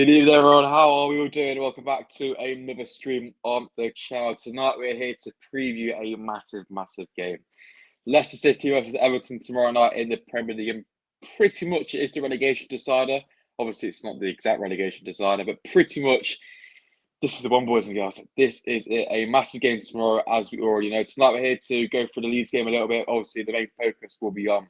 Good evening, everyone. How are we all doing? Welcome back to another stream on the channel. Tonight, we're here to preview a massive game. Leicester City versus Everton tomorrow night in the Premier League. And pretty much it is the relegation decider. Obviously, it's not the exact relegation decider, but pretty much this is the one, boys and girls. This is a massive game tomorrow, as we already know. Tonight, we're here to go through the Leeds game a little bit. Obviously, the main focus will be on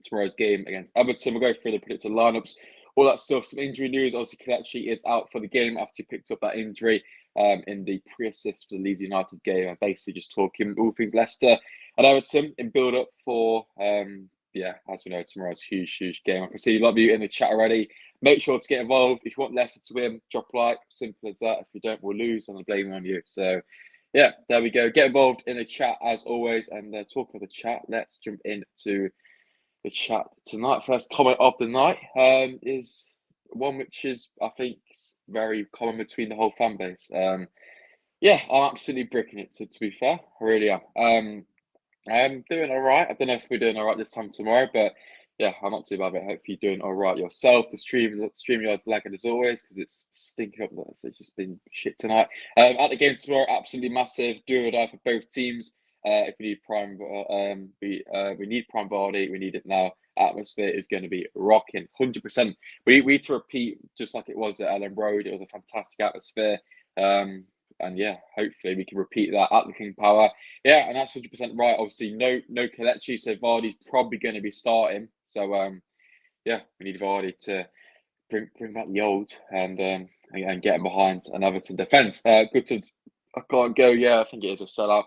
tomorrow's game against Everton. We'll go through the predicted lineups, all that stuff. Some injury news. Obviously, Kelechi is out for the game after he picked up that injury in the pre-assist for the Leeds United game. And basically just talking all things Leicester and Everton in build-up for, as we know, tomorrow's huge game. I can see a lot of you in the chat already. Make sure to get involved. If you want Leicester to win, drop a like. Simple as that. If you don't, we'll lose, and I'm blaming on you. So, yeah, there we go. Get involved in the chat as always. And talk of the chat, let's jump into the chat tonight. First comment of the night is one which is, I think, very common between the whole fan base. I'm absolutely bricking it, to be fair. I really am. I'm doing all right. I don't know if we're doing all right this time tomorrow, but yeah, I'm not too bad. But hopefully you're doing all right yourself. The StreamYard's lagging as always because it's stinking up. So it's just been shit tonight. At the game tomorrow, absolutely massive. Do or die for both teams. If we need prime, we need prime Vardy. We need it now. Atmosphere is going to be rocking, 100%. We need to repeat just like it was at Elland Road. It was a fantastic atmosphere. And yeah, hopefully we can repeat that at the King Power. Yeah, and that's 100% right. Obviously, no Kelechi, so Vardy's probably going to be starting. So we need Vardy to bring back the old and get him behind an Everton defence. Good to. I can't go. Yeah, I think it is a sellout.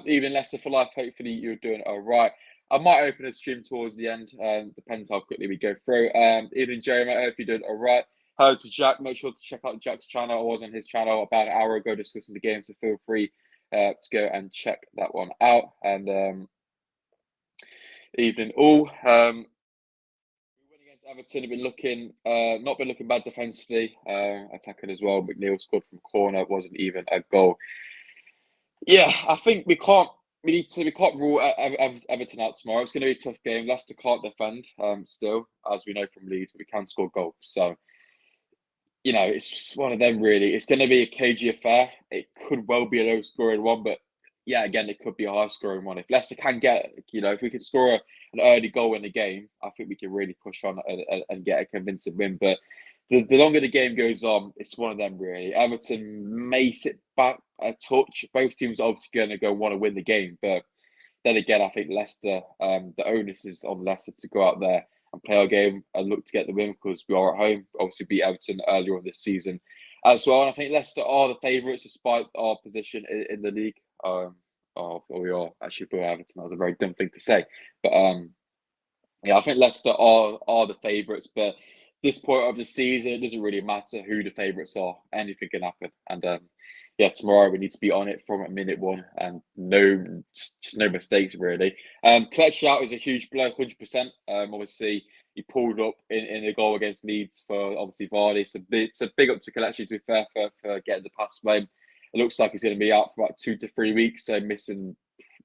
Even Leicester for life. Hopefully you're doing all right. I might open a stream towards the end. Depends how quickly we go through. Even Jeremy, I hope you're doing all right. Hello to Jack. Make sure to check out Jack's channel. I was on his channel about an hour ago discussing the game, so feel free to go and check that one out. And evening all. We win against Everton. Have been not been looking bad defensively. Attacking as well. McNeil scored from corner. Wasn't even a goal. Yeah, I think we can't rule Everton out tomorrow. It's going to be a tough game. Leicester can't defend still, as we know from Leeds, but we can score goals. So, it's one of them really. It's going to be a cagey affair. It could well be a low-scoring one, but yeah, again, it could be a high-scoring one. If Leicester can get, if we could score an early goal in the game, I think we can really push on and get a convincing win. But the longer the game goes on, it's one of them really. Everton may sit back a touch. Both teams are obviously going to want to win the game, but then again, I think Leicester, the onus is on Leicester to go out there and play our game and look to get the win because we are at home. Obviously, beat Everton earlier on this season as well. And I think Leicester are the favourites despite our position in the league. We are actually below Everton. That was a very dumb thing to say, but I think Leicester are the favourites, but this point of the season, it doesn't really matter who the favourites are. Anything can happen. And tomorrow we need to be on it from minute one and no mistakes really. Kelechi out is a huge blow, 100%. Obviously he pulled up in the goal against Leeds for obviously Vardy. So it's a big up to Kelechi, to be fair, for getting the pass away. It looks like he's going to be out for about 2 to 3 weeks, so missing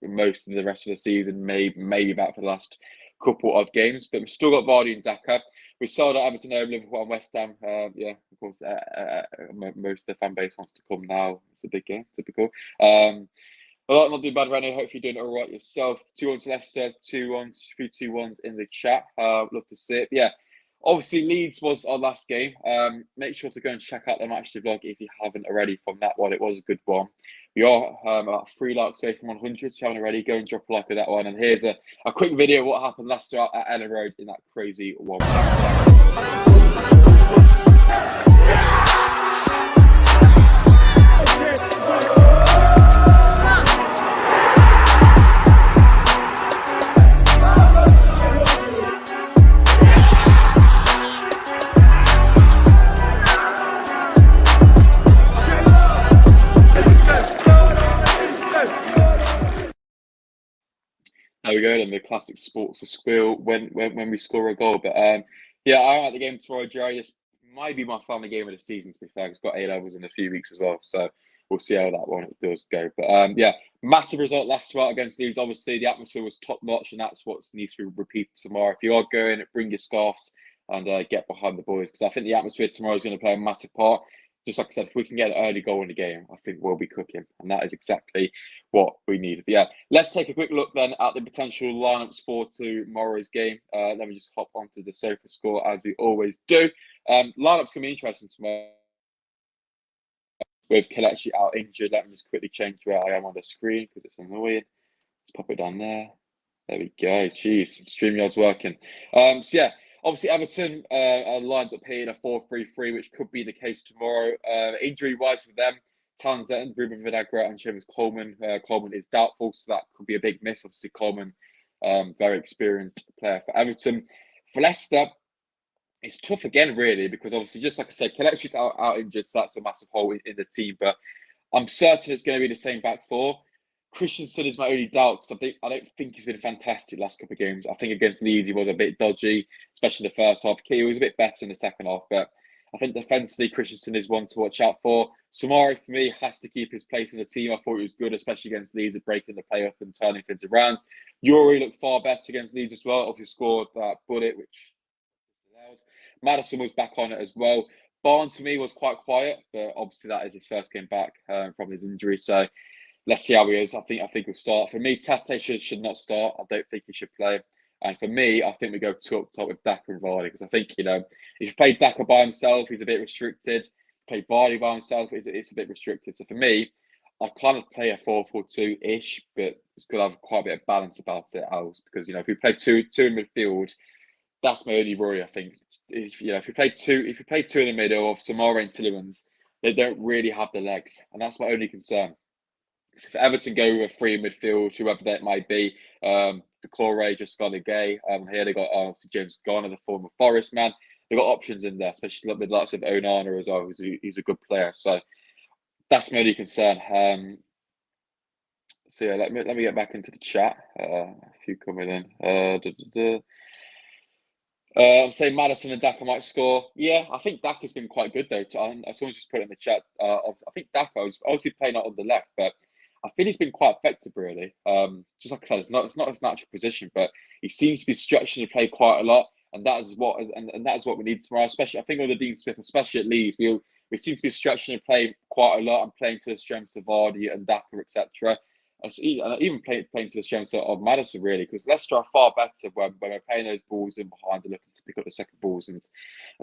most of the rest of the season, maybe back for the last couple of games. But we've still got Vardy and Xhaka. We sold out Everton, Liverpool and West Ham. Of course, most of the fan base wants to come now. It's a big game, typical. A lot not doing bad, Rennie. Hope you're doing all right yourself. 2-1 to Leicester, 2-1, 3-2-1s in the chat. Love to see it. Yeah, obviously Leeds was our last game. Make sure to go and check out the matchday vlog if you haven't already from that one. It was a good one. We are about 3 likes away from 100. So if you haven't already, go and drop a like on that one. And here's a quick video of what happened last year at Elland Road in that crazy one. There we go, then the classic SPORTSA squeal when we score a goal. But I'm at the game tomorrow, Jerry. This might be my family game of the season, to be fair. It's got A-levels in a few weeks as well, so we'll see how that one does go. But massive result last night against Leeds. Obviously, the atmosphere was top notch, and that's what needs to be repeated tomorrow. If you are going, bring your scarves. and get behind the boys, because I think the atmosphere tomorrow is going to play a massive part. Just like I said, if we can get an early goal in the game, I think we'll be cooking, and that is exactly what we need. But yeah, let's take a quick look then at the potential lineups for tomorrow's game. Let me just hop onto the sofa score as we always do. Lineups can be interesting tomorrow with Kelechi out injured. Let me just quickly change where I am on the screen because it's annoying. Let's pop it down there. There we go. Jeez, StreamYard's working. So yeah, obviously Everton lines up here in a 4-3-3, which could be the case tomorrow. Injury-wise for them, Townsend, Ruben Vinagre, and James Coleman. Coleman is doubtful, so that could be a big miss. Obviously, Coleman, very experienced player for Everton. For Leicester, it's tough again, really, because obviously, just like I said, Kelechi's out injured, so that's a massive hole in the team. But I'm certain it's going to be the same back four. Christensen is my only doubt because I don't think he's been fantastic last couple of games. I think against Leeds he was a bit dodgy, especially the first half. He was a bit better in the second half, but I think defensively Christensen is one to watch out for. Samari, for me, has to keep his place in the team. I thought he was good, especially against Leeds, at breaking the play up and turning things around. Yuri looked far better against Leeds as well. Obviously scored that bullet, which Maddison was back on it as well. Barnes, for me, was quite quiet, but obviously that is his first game back from his injury, so let's see how he is. I think he'll start. For me, Tate should not start. I don't think he should play. And for me, I think we go two up top with Daka and Vardy, because I think, if you play Daka by himself, he's a bit restricted. Play Vardy by himself, it's a bit restricted. So for me, I kind of play a 4-4-2-ish, but it's got to have quite a bit of balance about it, else, because if we play two in midfield, that's my only worry. I think if you play two in the middle of Samara and Tillemans, they don't really have the legs, and that's my only concern. If Everton go with three in midfield, whoever that might be, Decore, just got a gay. Here they got obviously James Garner, the former Forest man. They've got options in there, especially with lots of Onana as well, who's a good player. So that's my only concern. So yeah, let me get back into the chat. A few coming in. I'm saying Maddison and Daka might score. Yeah, I think Daka's been quite good though. Someone just put it in the chat. I think Daka was obviously playing out on the left, but I feel he's been quite effective, really. Just like I said, it's not his natural position, but he seems to be stretching the play quite a lot, and that is what we need tomorrow. Especially, I think with the Dean Smith, especially at Leeds, we seem to be stretching the play quite a lot and playing to the strengths of Vardy and Daka, etc. And even playing to the strengths of Maddison, really, because Leicester are far better when we're playing those balls in behind and looking to pick up the second balls, and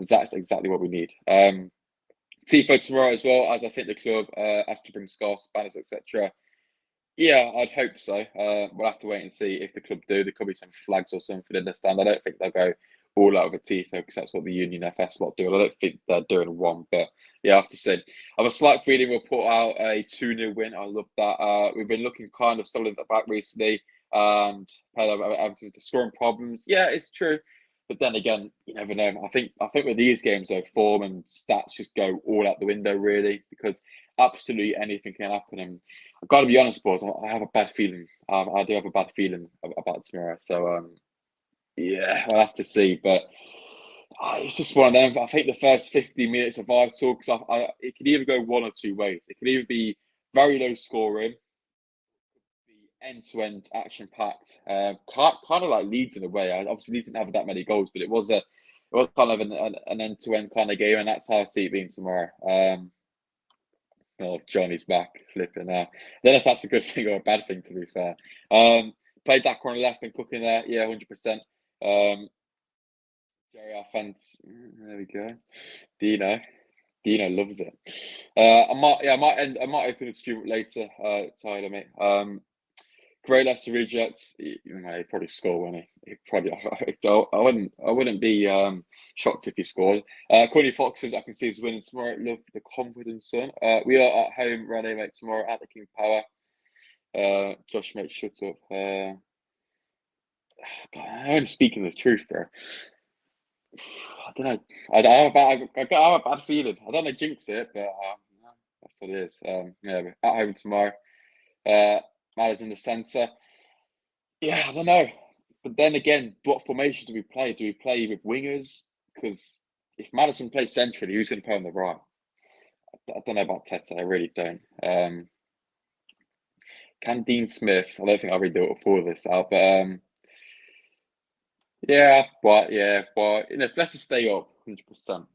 that's exactly what we need. Tifo tomorrow as well, as I think the club has to bring scarves, banners, etc. Yeah, I'd hope so. We'll have to wait and see if the club do. There could be some flags or something in the stand. I don't think they'll go all out with Tifo, because that's what the Union FS lot do. I don't think they're doing one, but yeah, I have to say, I have a slight feeling we'll put out a 2-0 win. I love that. We've been looking kind of solid at the back recently, and Everton's scoring problems. Yeah, it's true. But then again, you never know. I think with these games, though, form and stats just go all out the window, really, because absolutely anything can happen. And I've got to be honest, boys, I have a bad feeling. I do have a bad feeling about tomorrow. So, yeah, I'll have to see. But it's just one of them. I think the first 15 minutes are vital, because it can either go one or two ways. It can either be very low scoring, end-to-end action-packed, kind of like Leeds in a way. Obviously, Leeds didn't have that many goals, but it was kind of an end-to-end kind of game, and that's how I see it being tomorrow. Oh, Johnny's back, flipping out. I don't know if that's a good thing or a bad thing, to be fair. Played that corner left, been cooking there. Yeah, 100%. Jerry, our fans. There we go. Dino loves it. I might open the stream later. Tyler, mate. Great Leicester rejects. He probably score, won't he? I wouldn't be shocked if he scored. Corny Foxes, I can see is winning tomorrow. Love the confidence, son. We are at home, Rene, mate, tomorrow at the King Power. Josh, mate, shut up. I'm only speaking the truth, bro. I don't know. I have a bad feeling. I don't know, jinx it, but that's what it is. Yeah, at home tomorrow. Matters in the centre. Yeah, I don't know. But then again, what formation do we play? Do we play with wingers? Because if Maddison plays centrally, who's going to play on the right? I don't know about Tete. I really don't. Can Dean Smith? I don't think I'll read all this out, but but let's just stay up 100%.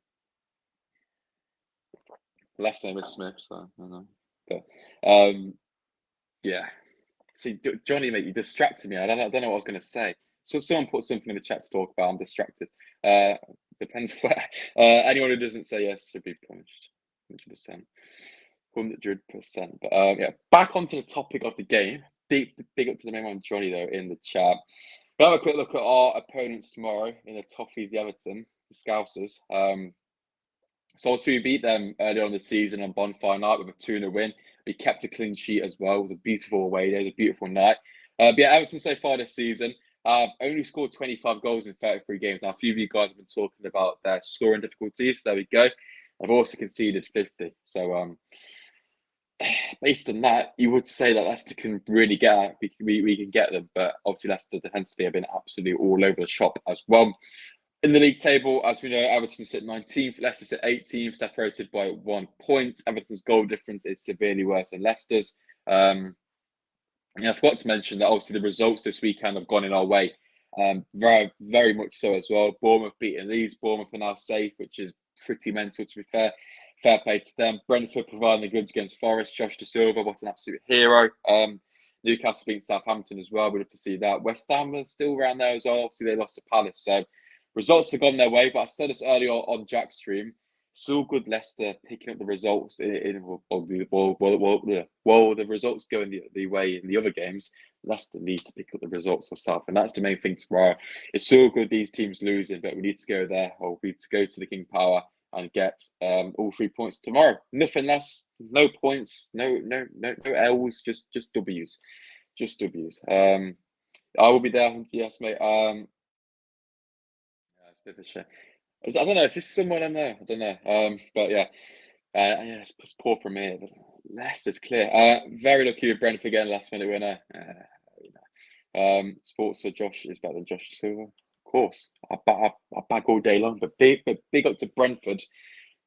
Last name is Smith, so I don't know. But yeah. See, Johnny, mate, you distracted me. I don't know what I was going to say. So someone put something in the chat to talk about. I'm distracted. Depends where. Anyone who doesn't say yes should be punished. 100%. 100%. But yeah, back onto the topic of the game. Big up to the main one, Johnny, though, in the chat. We'll have a quick look at our opponents tomorrow in the Toffees, the Everton, the Scousers. So obviously we beat them earlier on in the season on Bonfire Night with a 2-0 win. We kept a clean sheet as well. It was a beautiful away day. It was a beautiful night. But yeah, Everton so far this season have only scored 25 goals in 33 games. Now, a few of you guys have been talking about their scoring difficulties. There we go. I've also conceded 50. So based on that, you would say that Leicester can really get out. We can get them. But obviously Leicester defensively have been absolutely all over the shop as well. In the league table, as we know, Everton sit 19th, Leicester sit 18th, separated by 1 point. Everton's goal difference is severely worse than Leicester's. I forgot to mention that obviously the results this weekend have gone in our way, very, very much so as well. Bournemouth beating Leeds. Bournemouth are now safe, which is pretty mental, to be fair. Fair play to them. Brentford providing the goods against Forest. Josh De Silva, what an absolute hero. Newcastle beating Southampton as well. We'd love to see that. West Ham are still around there as well. Obviously, they lost to Palace, so results have gone their way, but I said this earlier on Jack's stream. It's all good Leicester picking up the results while the results go in the way in the other games. Leicester needs to pick up the results themselves, and that's the main thing tomorrow. It's all good these teams losing, but we need to go there, or we need to go to the King Power and get all 3 points tomorrow. Nothing less, no points, no L's, just W's, just W's. I will be there, yes, mate. It's a bit of a shame. I don't know. It's just someone I know. I don't know. But yeah, yeah, it's poor from me. But Leicester's clear. Very lucky with Brentford getting last minute winner. SPORTSA Josh is better than Josh Silva, of course. I back all day long. But big up to Brentford,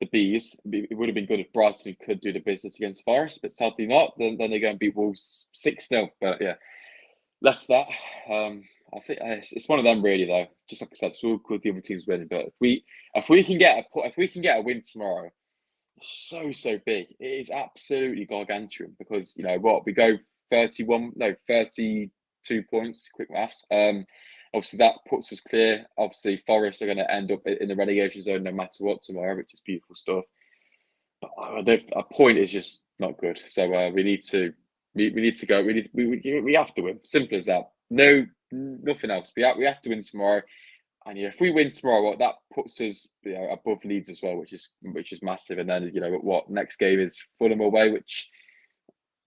the bees. It would have been good if Brighton could do the business against Forest, but sadly not. Then they go and beat Wolves 6-0. But yeah, less that. I think it's one of them really though. Just like I said, it's all good the other teams winning, but if we can get a win tomorrow, it's so big. It is absolutely gargantuan because we go 32 points. Quick maths. Obviously that puts us clear. Obviously Forest are going to end up in the relegation zone no matter what tomorrow, which is beautiful stuff. But a point is just not good. So we need to go. We have to win. Simple as that. No, nothing else. We have to win tomorrow, and if we win tomorrow, that puts us above Leeds as well, which is massive. And then what next game is Fulham away, which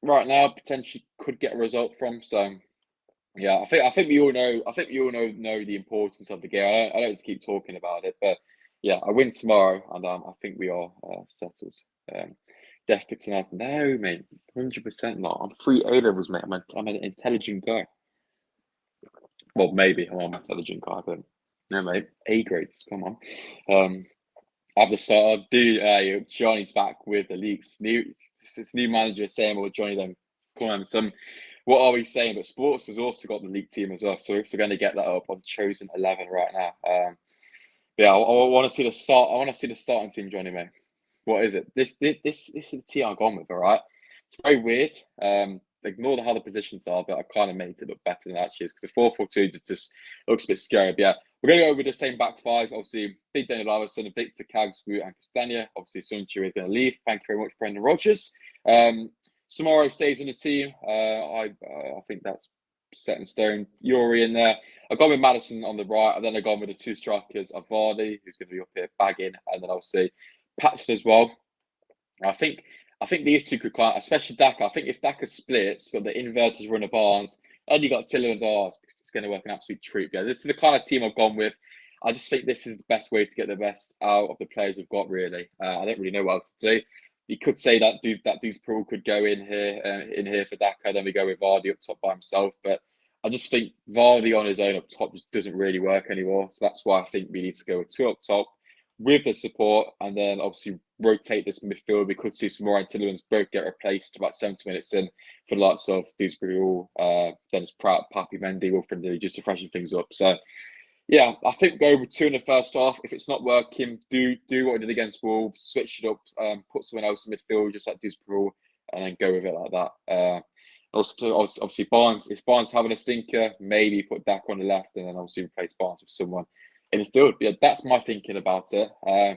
right now potentially could get a result from. So yeah, I think we all know. I think we all know the importance of the game. I don't just keep talking about it, but yeah, I win tomorrow, and I think we are settled. Death pick tonight. No, mate, 100% not. I'm 3 A levels, mate. I'm an intelligent guy. Well, maybe I'm an intelligent guy, but no, mate. A grades. Come on. I've decided, dude. Johnny's back with the league's new manager saying, "Well, Johnny, then come on, what are we saying?" But Sports has also got the league team as well, so we're going to get that up on chosen 11 right now. Yeah, I want to see the start. I want to see the starting team, Johnny, mate. What is it? This is the team I've gone with, all right? It's very weird. Ignore how the positions are, but I kind of made it look better than it actually is because the 4-4-2 just looks a bit scary. But yeah, we're going to go with the same back five. Obviously, Big Daniel Iverson, Victor, Cags, Wu, and Castagna. Obviously, Sunchu is going to leave. Thank you very much, Brendan Rodgers. Samaro stays in the team. I think that's set in stone. Yuri in there. I've gone with Madison on the right, and then I've gone with the 2 strikers of Vardy, who's going to be up here bagging, and then obviously Patson as well. I think these two could quite, especially Daka. I think if Daka splits, but the inverters run a Barnes, and you got Tillerman's R's, it's going to work an absolute treat. Yeah, this is the kind of team I've gone with. I just think this is the best way to get the best out of the players we've got. Really, I don't really know what else to do. You could say that Deuce Pearl could go in here for Daka. Then we go with Vardy up top by himself, but I just think Vardy on his own up top just doesn't really work anymore. So that's why I think we need to go with 2 up top with the support, and then obviously rotate this midfield. We could see some more Tillermans both get replaced about 70 minutes in for the likes of Dewsbury, Dennis Pratt, Papi Mendy, Wilfred, just to freshen things up. So Yeah, I think go with 2 in the first half. If it's not working, do what I did against Wolves, switch it up, put someone else in midfield, just like Disbrow, and then go with it like that. Also, obviously, Barnes, if Barnes having a stinker, maybe put Dak on the left and then obviously replace Barnes with someone in the field. But yeah, that's my thinking about it.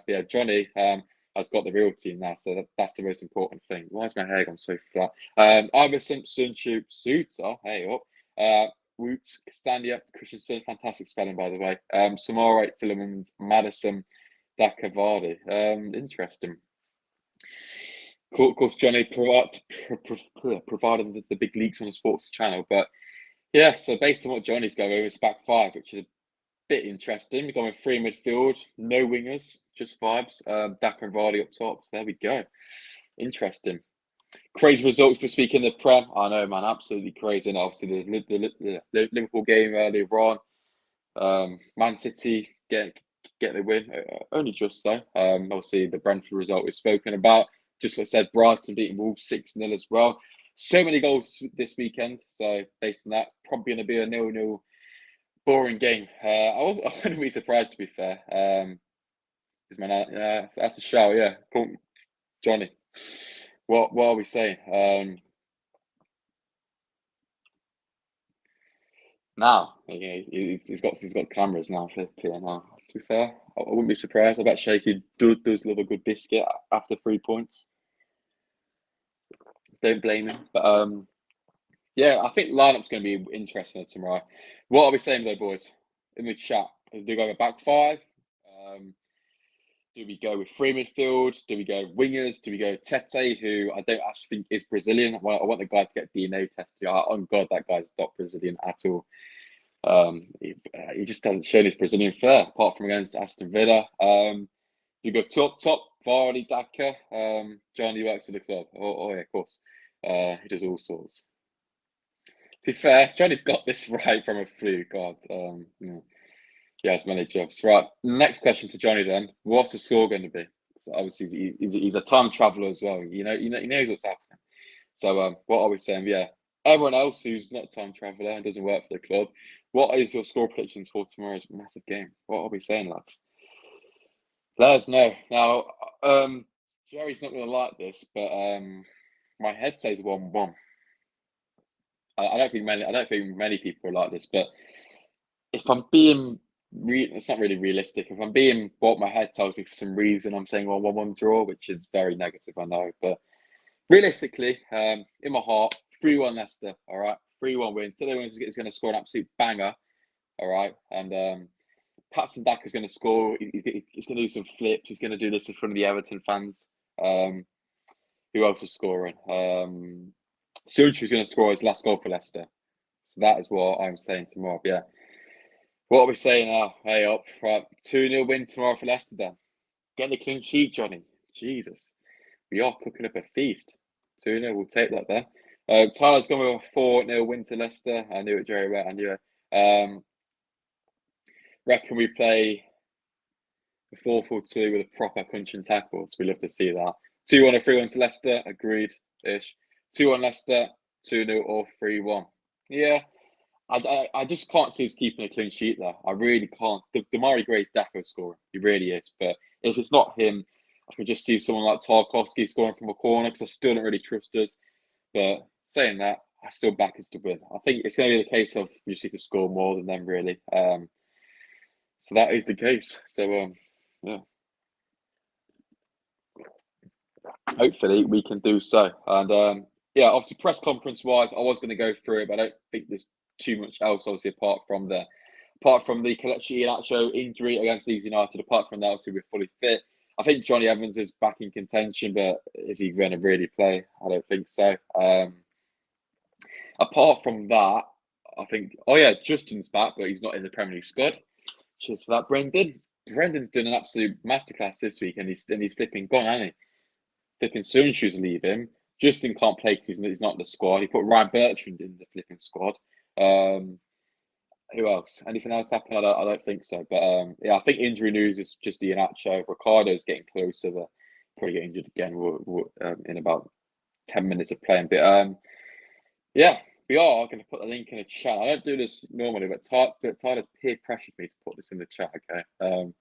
Yeah, Johnny has got the real team now, so that's the most important thing. Why is my hair gone so flat? Ivor Simpson, Suter, hey up. Woots, Castagne, Christensen, fantastic spelling by the way. Samara, Tillerman, Madison, Dakavardi. Interesting. Of course, Johnny provided the big leaks on the sports channel, but yeah. So based on what Johnny's going over, it's back five, which is a bit interesting. We're going with 3 midfield, no wingers, just vibes. Daka and Vardy up top. So there we go. Interesting. Crazy results this week in the Prem. I know, man, absolutely crazy. And obviously, the Liverpool game earlier on, Man City get the win. Only just though. Obviously, the Brentford result is spoken about. Just like I said, Brighton beating Wolves 6-0 as well. So many goals this weekend. So based on that, probably going to be a 0-0 boring game. I wouldn't be surprised to be fair. That's a shout. Yeah, cool. Johnny. What are we saying? Now he's got cameras now for now. To be fair, I wouldn't be surprised. I bet Shaky does love a good biscuit after 3 points. Don't blame him. But yeah, I think lineup's going to be interesting tomorrow. What are we saying though, boys? In the chat, do we go back five? Do we go with 3 midfield? Do we go wingers? Do we go Tete, who I don't actually think is Brazilian? I want the guy to get DNA tested. On God, that guy's not Brazilian at all. He just hasn't shown his Brazilian flair, apart from against Aston Villa. Do we go top, Vardy, Daka? Johnny works at the club. Oh yeah, of course. He does all sorts. To be fair, Johnny's got this right from a fluke. God, he has many jobs. Right, next question to Johnny then. What's the score going to be? So obviously, he's a time traveller as well. He knows what's happening. So what are we saying? Yeah, everyone else who's not a time traveller and doesn't work for the club, what is your score predictions for tomorrow's massive game? What are we saying, lads? Let us know. Now, Jerry's not going to like this, but my head says 1-1. I don't think many people are like this, but if I'm being it's not really realistic. If I'm being what my head tells me for some reason, I'm saying 1-1 draw, which is very negative, I know. But realistically, in my heart, 3-1 Leicester. All right, 3-1 win. Today is going to score an absolute banger. All right, and Patson Daka is going to score. He's going to do some flips. He's going to do this in front of the Everton fans. Who else is scoring? Sunchu is going to score his last goal for Leicester. So that is what I'm saying tomorrow. But yeah. What are we saying now? Hey up. Right. 2-0 win tomorrow for Leicester then. Get the clean sheet, Johnny. Jesus. We are cooking up a feast. 2-0, we'll take that there. Tyler's gone with a 4-0 win to Leicester. I knew it, Jerry. I knew it. Reckon we play the 4-4-2 with a proper punching tackles. We love to see that. 2-1 or 3-1 to Leicester. Agreed-ish. 2-1 Leicester. 2-0 or 3-1. Yeah. I just can't see us keeping a clean sheet there. I really can't. Damari Gray's definitely scoring. He really is. But if it's not him, I can just see someone like Tarkowski scoring from a corner because I still don't really trust us. But saying that, I still back us to win. I think it's going to be the case of we just need to score more than them, really. So that is the case. So, yeah. Hopefully we can do so. And yeah, obviously press conference wise, I was going to go through it, but I don't think there's too much else, obviously, apart from the Kelechi Iheanacho injury against Leeds United. Apart from that, obviously we're fully fit. I think Johnny Evans is back in contention, but is he going to really play? I don't think so. Apart from that, I think, Justin's back, but he's not in the Premier League squad. Cheers for that, Brendan. Brendan's done an absolute masterclass this week, and he's flipping gone, hasn't he? Flipping Sunchu's leave him. Justin can't play because he's not in the squad. He put Ryan Bertrand in the flipping squad. Who else? Anything else happen? I don't think so. But yeah, I think injury news is just the Iheanacho. Ricardo's getting closer. They'll probably get injured again in about 10 minutes of playing. But yeah, we are going to put the link in the chat. I don't do this normally, but Tyler's peer pressured me to put this in the chat. Okay.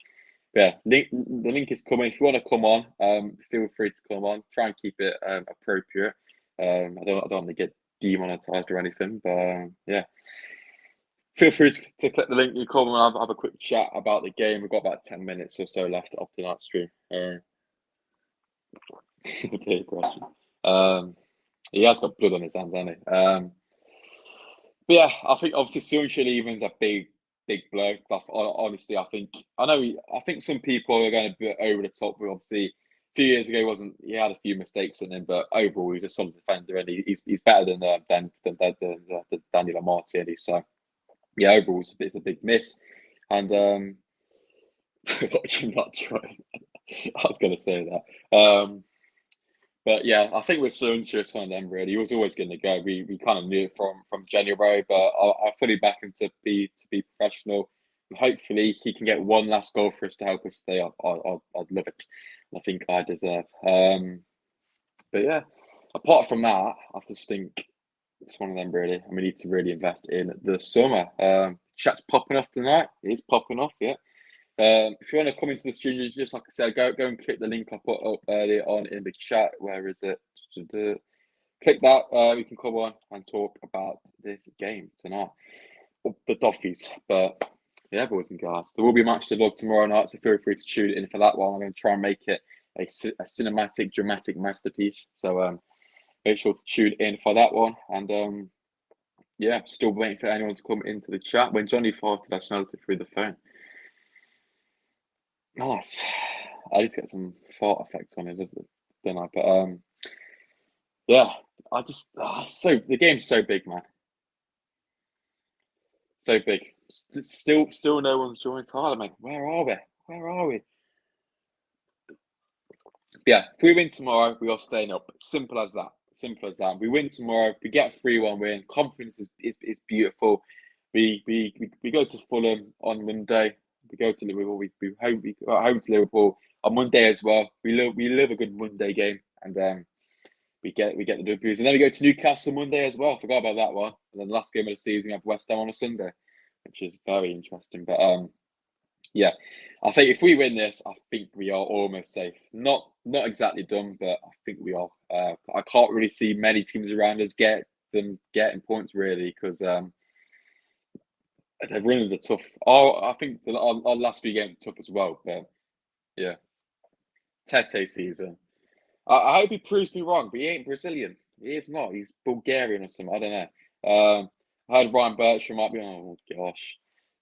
Yeah, the link is coming. If you want to come on, feel free to come on. Try and keep it appropriate. I don't want to get demonetized or anything, but yeah. Feel free to click the link. You come and have a quick chat about the game. We've got about 10 minutes or so left of tonight's stream. Okay, question. He has got blood on his hands, hasn't he? But yeah, I think obviously Sunshine Even's a big blow. Honestly, I think some people are going to be over the top. But obviously, a few years ago, he had a few mistakes in him, but overall, he's a solid defender, and he's better than Daniel Martinelli. So yeah, overall, it's a big miss. And watch him not trying. I was going to say that. But yeah, I think with Sunshine, it's one of them really. He was always going to go. We kind of knew it from January, but I fully back him to be professional. And hopefully, he can get one last goal for us to help us stay up. I'd love it. I think I deserve. But yeah, apart from that, I just think it's one of them really. And we need to really invest in the summer. Chat's popping off tonight. It is popping off, yeah. If you want to come into the studio, just like I said, go and click the link I put up earlier on in the chat. Where is it? Click that. We can come on and talk about this game tonight. The Doffies. But yeah, boys and girls, there will be a match to vlog tomorrow night, so feel free to tune in for that one. I'm going to try and make it a cinematic, dramatic masterpiece. So make sure to tune in for that one. And yeah, still waiting for anyone to come into the chat. When Johnny farted, I smelled it through the phone. Nice. I need to get some fart effects on it, don't I? But yeah, I just the game's so big, man. So big. Still, no one's joined. Tyler, mate. Where are we? Yeah, if we win tomorrow, we are staying up. Simple as that. We win tomorrow. We get a 3-1 win. Confidence is beautiful. We go to Fulham on Monday. We go to Liverpool. We go home to Liverpool on Monday as well. We love a good Monday game, and we get the W's, and then we go to Newcastle Monday as well. Forgot about that one. And then the last game of the season, we have West Ham on a Sunday, which is very interesting. But yeah, I think if we win this, I think we are almost safe. Not exactly done, but I think we are. I can't really see many teams around us getting points really, because they've run the tough. I think our last few games are tough as well. But yeah, Tete season. I hope he proves me wrong, but he ain't Brazilian. He is not. He's Bulgarian or something. I don't know. I heard Ryan Bertrand might be. Oh gosh,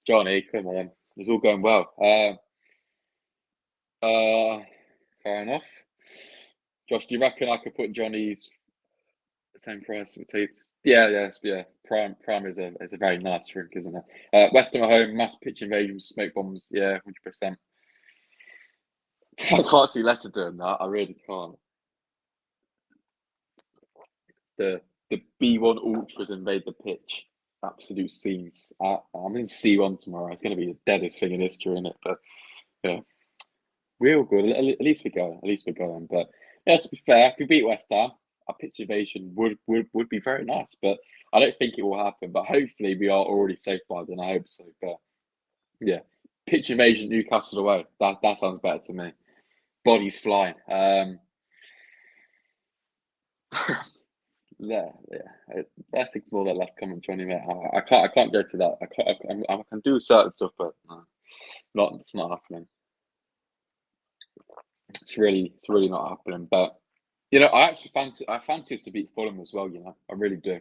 Johnny, come on. It's all going well. Fair enough. Josh, do you reckon I could put Johnny's same price with Tate's? Yeah. Prime is a very nice drink, isn't it? West Ham at home, mass pitch invasion, smoke bombs. Yeah, 100%. I can't see Leicester doing that. I really can't. The B1 Ultras invade the pitch. Absolute scenes. I'm in C1 tomorrow. It's going to be the deadest thing in history, isn't it? But yeah, real good. At least we're going. But yeah, to be fair, if we beat West Ham, our pitch invasion would be very nice. But I don't think it will happen. But hopefully, we are already safe by then. I hope so. But yeah, pitch invasion Newcastle away. That sounds better to me. Bodies flying. Yeah. Let's ignore that last comment, Johnny. Mate, I can't go to that. I can do certain stuff, but no, it's not happening. It's really not happening. But you know, I fancy us to beat Fulham as well. You know, I really do.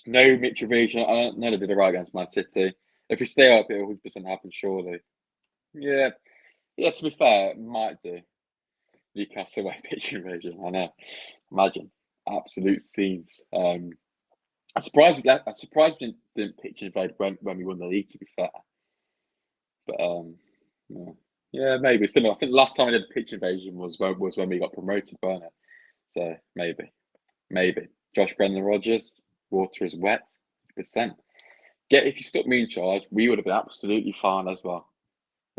No Mitrovic. I don't know they did it right against Man City. If we stay up, it'll 100% happen. Surely. Yeah. To be fair, it might do. Newcastle away pitch invasion. I know. Imagine absolute scenes. I'm surprised we didn't pitch invade when we won the league. To be fair, but yeah, maybe it's been. I think the last time we did a pitch invasion was when we got promoted, wasn't it? So maybe. Josh Brendan Rodgers, water is wet. 100%. If you stuck me in charge, we would have been absolutely fine as well.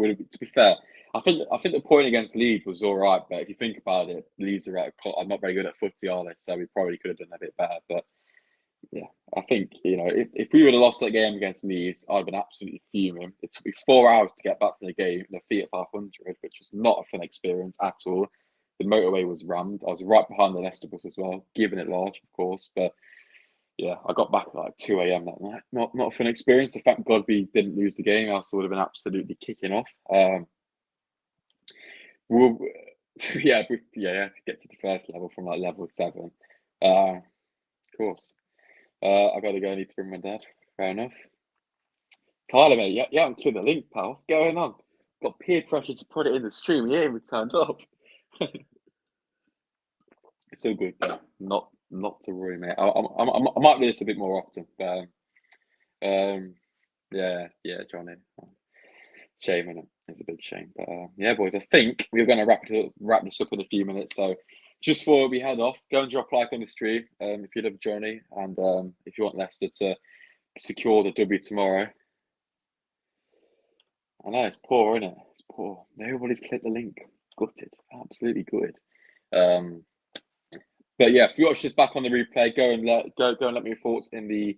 To be fair, I think the point against Leeds was all right, but if you think about it, Leeds are not very good at footy, are they? So we probably could have done a bit better. But yeah, I think, if we would have lost that game against Leeds, I'd have been absolutely fuming. It took me 4 hours to get back from the game in a Fiat 500, which was not a fun experience at all. The motorway was rammed. I was right behind the Leicester bus as well, giving it large, of course. But yeah, I got back at like 2 a.m. that night. Not a fun experience. The fact God we didn't lose the game, else I would have been absolutely kicking off. We'll, yeah, you had to get to the first level from like level 7. Of course. I gotta go. I need to bring my dad. Fair enough. Tyler, mate, yeah, I'm clear the link, pal. What's going on? Got peer pressure to put it in the stream. He ain't even turned up. It's all good, though. Not to worry, mate. I might do this a bit more often, but yeah, Johnny. Shame, innit? It's a big shame, but yeah, boys. I think we're going to wrap this up in a few minutes. So, just before we head off, go and drop a like on the stream if you love Johnny, and if you want Leicester to secure the W tomorrow. I know it's poor, isn't it? It's poor. Nobody's clicked the link. Gutted, absolutely gutted. But yeah, if you watch this back on the replay, go and let me your thoughts in the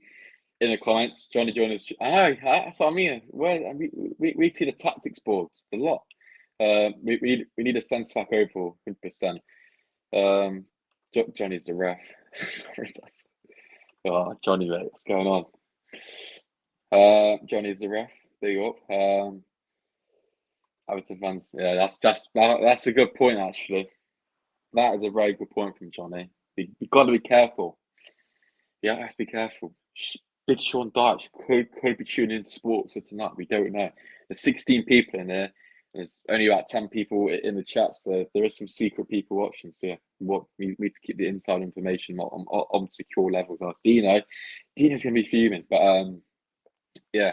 comments. Johnny join us. That's what I mean. Where we see the tactics boards a lot. We need a sense back overall, 100%. Johnny's the ref. Sorry, that's Johnny, mate. What's going on? Johnny's the ref. There you go. Everton fans. Yeah, that's a good point actually. That is a very good point from Johnny. You've got to be careful. Yeah, I have to be careful. Big Sean Dyche could be tuning into SPORTSA tonight. We don't know. There's 16 people in there. There's only about 10 people in the chat, so there is some secret people watching. So yeah, we need to keep the inside information on secure levels. Now, Dino's going to be fuming, but yeah.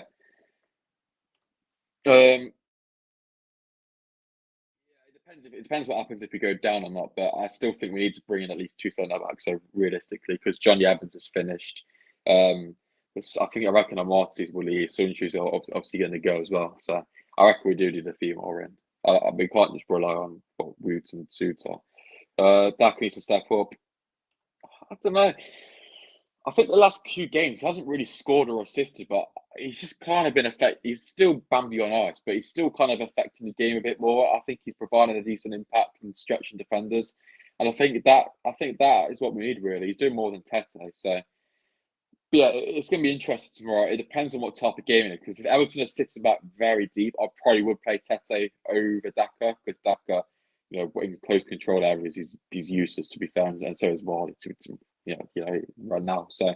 It depends what happens if we go down or not, but I still think we need to bring in at least 2 centre backs. So realistically, because Johnny Evans is finished, I reckon Amarty's will leave. Sunchu's obviously going to go as well. So I reckon we do need a few more in. We can't just rely on Woods and Suter. Dak needs to step up. I don't know. I think the last few games he hasn't really scored or assisted, but he's just kind of been affected. He's still Bambi on ice, but he's still kind of affecting the game a bit more. I think he's providing a decent impact and stretching defenders, and I think that is what we need really. He's doing more than Tete, so. But yeah, it's going to be interesting tomorrow. It depends on what type of game it is. Because if Everton are sitting back very deep, I probably would play Tete over Daka because Daka, in close control areas, he's useless to be found, and so is Vardy right now. So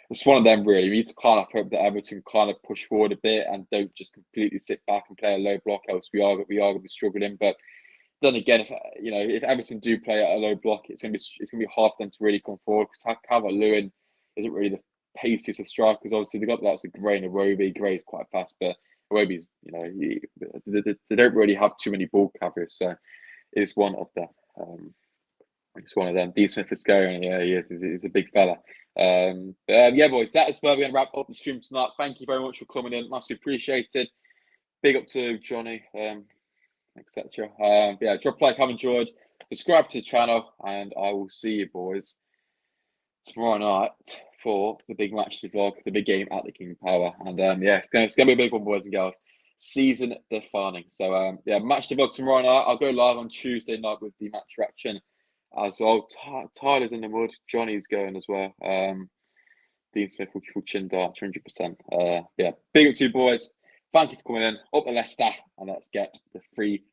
it's one of them really. We need to kind of hope that Everton kind of push forward a bit and don't just completely sit back and play a low block. Else we are going to be struggling. But then again, if Everton do play at a low block, it's going to be hard for them to really come forward because Calvert-Lewin isn't really the paces of strikers. Obviously, they've got lots of Gray and Iwobi. Gray's quite fast, but Iwobi's, they don't really have too many ball carriers. So it's one of them. It's one of them. Dean Smith is going. Yeah, he is. He's a big fella. Yeah, boys, that is where we're going to wrap up the stream tonight. Thank you very much for coming in. Massively appreciated. Big up to Johnny, etc. Yeah, drop a like, have enjoyed. Subscribe to the channel, and I will see you, boys, tomorrow night for the big match vlog, the big game at the King Power. And yeah, it's gonna be a big one, boys and girls. Season defining. So yeah, match vlog tomorrow night. I'll go live on Tuesday night with the match reaction as well. Tyler's in the mud. Johnny's going as well. Dean Smith will chin dart 100%. Yeah, big up to you, boys. Thank you for coming in. Up to Leicester, and let's get the 3